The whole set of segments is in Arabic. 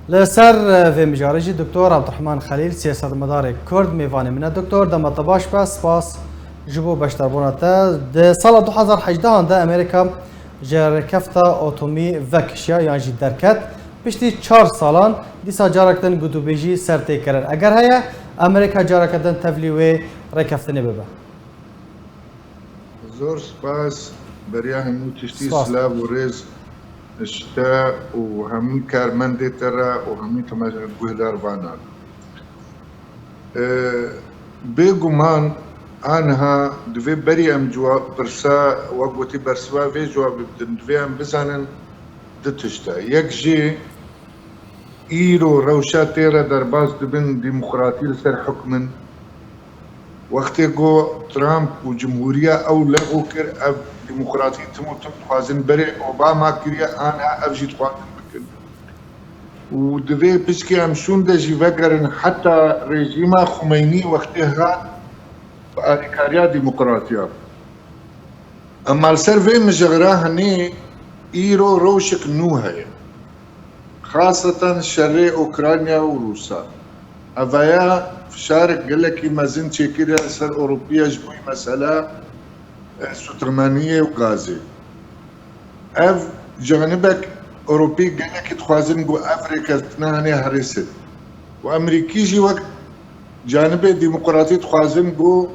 لسر في مجارجي دكتور عبد الرحمن خليل سياسة مدار كرد ميفاني من الدكتور دم طباش بس باس جبو بشتربونتا ده سال 2018 ده امريكا جركفتا اوتومي وکشیا يعني جي دركت بشتي 4 سالان ديسا جاركتن گدو بيجي سرتي کرن اگر هيا امريكا جاركتن تفليوي ركفتني ببا زور سپاس بریا همو تشتی سلاب و ریز اشتا و همي کارمنده ترا و همي تماشا گوهدار بانال بگمان آنها دوی بری ام جواب برسا وقتی برسوا وی جواب بدن دوی ام بزنن دتشتا یک جی ایرو روشا تیرا در باز دبن ديمقراطي لسر حكمن وقتی گو ترامپ و جمهورية او لغو كر اب ديمقراطي تموتن خوازن بري اوباما كريا آنها افجي تخوازن بكن و دوی بسكي ام شون دا جي وگرن حتى ريجيما خميني وقتها بآليكاريا ديمقراطيا اما السر مجغرا هني ايرو روشك نوها خاصة شرق اوكرانيا وروسا افايا فشارك قال لك ما زين تشيكيريا سر اوروبيه جبوي مساله سوترمانيه وغازي اف جانبك اوروبي قال لك تخوازن جو افريكا تناني هرست وامريكي جي وقت جانب ديمقراطي تخوازن جو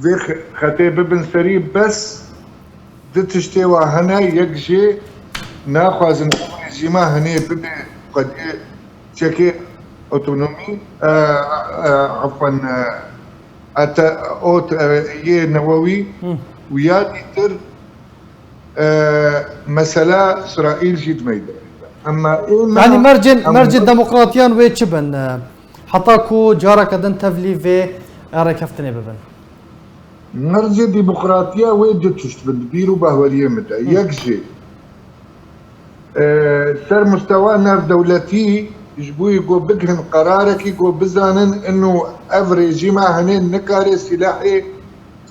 في خطيب بن سريب بس دتشتوا هنا يكجي ناخوازن جيما هني بدي قد تشكي اوتونومي عفوا اوت نووي ويا ديتر مسألة اسرائيل جد ميدا اما يعني مرجن ديمقراطيان ويتشبن حطاكو جارا كدن تفلي في ركفتني ببن مرجن ديمقراطيا ويجد تشتبن بيرو بهوليه متى يكجي سر مستوانا دولتي يجبو يقول بكهن قرارك يقول بزانن انه افريجي ما هنين نكاري سلاحي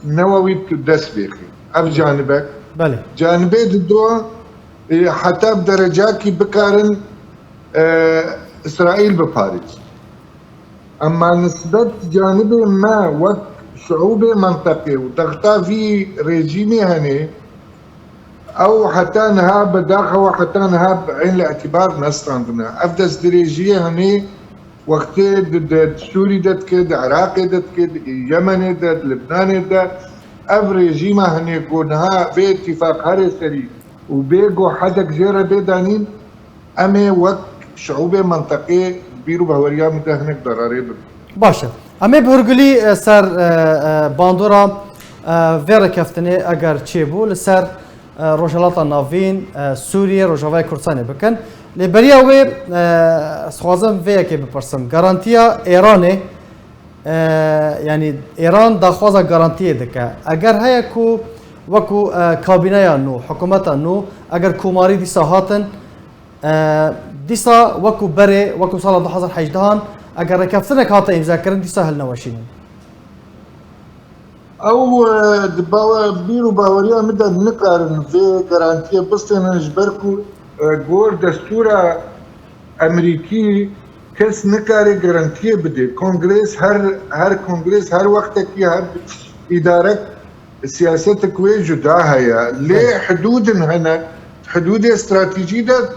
نووي تدس بيخي اف جانبك بله جانبي ضدو حتى بدرجاكي بكارن اسرائيل بباريس اما نسبة جانبي ما وقت شعوبي منطقي وتغطى في ريجيمي هني او حتى انها بداخل وحتى انها بعين الاعتبار نستنضنا افدس دريجيه هني وقت سوري دت كد عراقي دت كد يمني دت لبناني دت افريجي ما هني كونها في اتفاق هرسري وبيجو حدك جيرا بيدانين امي وقت شعوبي منطقي بيرو بهوريا مدهنك ضراري باشا امي بهرقلي سر باندورا فيرا كفتني اگر تشيبو لسر روجلاتا نافين سوريا روجاواي كردستان بكن لبريا وي سخوازم فيا كي بپرسم غارانتيا ايراني يعني ايران داخوازا غارانتي دكا اگر هيا كو وكو كابينه نو حكومت نو اگر كوماري دي ساهاتن ديسا وكو بري وكو سال 2018 اگر كفتنك هاتا امزا كرن دي سهل نواشين او دباوا بيرو باوريا مدى نقارن في غارانتيا بستنا نجبركو غور دستورة امريكي كس نقاري غارانتيا بدي كونغرس هر كونغرس هر وقتك هر ادارة سياستك وي جدا هيا ليه حدود هنا حدود استراتيجية ده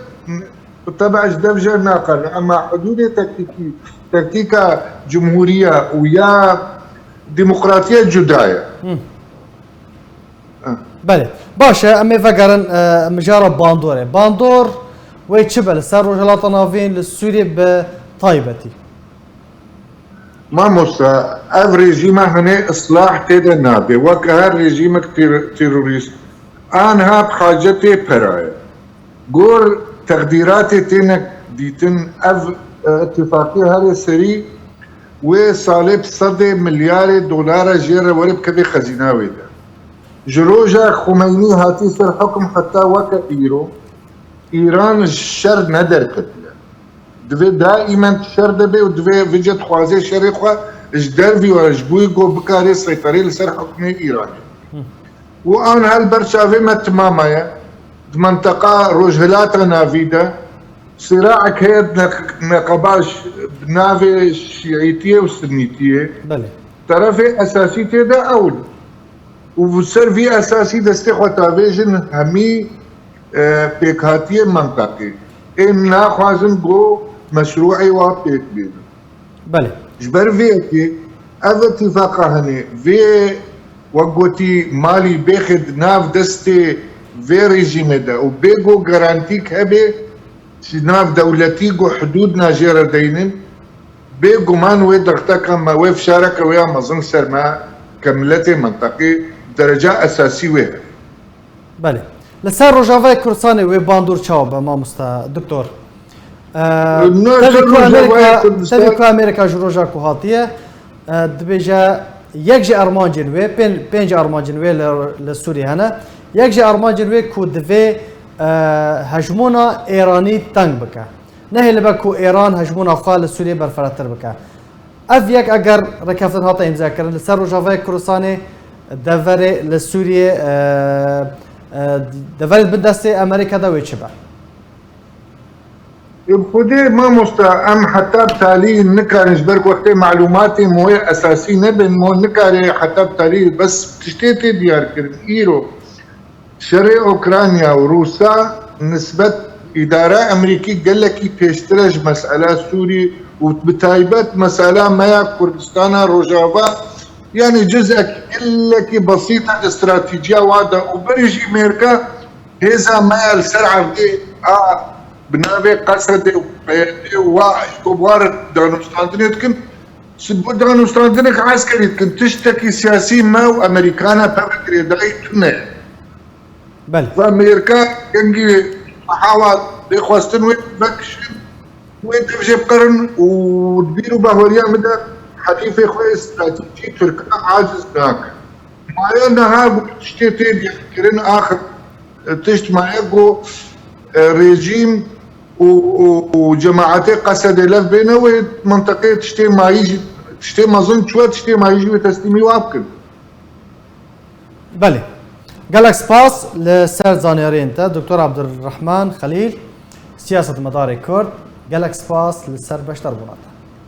بالطبع جدفجر ناقر اما حدود تكتيكا جمهورية ويا ديمقراطية جداية بله باشا امي فقرن مجارة باندور ويتشبل سر رجالات نافين للسوري بطايبتي ما موسى اف ريجيما هني اصلاح تيدا نابي وك هر ريجيمك تيروريست انها بحاجتي برايا قول تقديراتي تينك ديتن اف اتفاقية هذا سري وصالب صدى مليار دولار جير ورب كذي خزيناوي ده جروجا خميني هاتي سر حكم حتى وكا ايرو ايران الشر ندر كتله دوی دائما الشر دبي ودوی فيجت خوازي شريخوا اجدر في ورجبوي جو بكاري سيطري لسر حكم ايراني وان هالبرشافي ما تماما منطقة روجهلاتا نافيدا صراعك هي نقباش بنافي شيعيتية وسنيتية بله طرفي أساسي تيدا أول وبصير في أساسي دستي خوتافيجن همي بيكهاتية منطقي إن ناخوازن جو مشروعي وابيك بينا بله جبر فيكي أذا اتفاقا هني في وقوتي مالي بيخد ناف دستي في ريجيم دا وبيجو جارانتيك هبي ناف دولتي جو حدود ناجيرا دينن بيجو مان ويدرتك ما ويف شارك ويا مظن سرما كملتي منطقي درجة أساسية ويها بله لسر روجافای کورسانی و باندور چاوب ما مستا دکتور تبي امريكا جروجا كوهاتيه دبيجا يكجي ارمانجن و بينج ارمانجن و لسوريا هنا يكجي ارمانجن و كو دفي هجمونا ايراني تنگ بك نهي لبكو ايران هجمونا خال سوريا برفراتر بك اف يك اگر ركفتن هاتا امضا كرن لسر روجافای كورساني دفري لسوريا دفري بدست امريكا دا ويتشبا خودي ما مستا ام حتى بتالي نكار نجبرك وقت معلوماتي مو اساسي نبن مو نكار حتى بتالي بس تشتيتي ديار كرن ايرو شرق اوكرانيا وروسا نسبة ادارة امريكي قال لك بيشترج مسألة سوري وبتايبت مسألة ما كردستان روجافا يعني جزء لك بسيطة استراتيجية واضحة وبرجي امريكا هذا ما السرعة دي بنابي قصد وكبار دانوستاندنيت كن سبب دانوستاندنيك عسكري كن تشتكي سياسي ما وامريكانا بابكري داي تنه بل فامريكا ينجي محاول بخواستن ويبكشن وين تمشي بقرن وتبيروا بهوريا مدى حليفة خوي استراتيجي تركيا عاجز هناك معايا انها تشتيتين يحكرين اخر تشت معايا ريجيم وجماعتي قصد لف بينه ومنطقة تشتي ما يجي تشتي ما ظن شوية تشتي ما يجي وتسليمي وابكن بله قالك سباس لسر زانياري انت دكتور عبد الرحمن خليل سياسة مداري كرد قالك سباس لسر بشتر بنات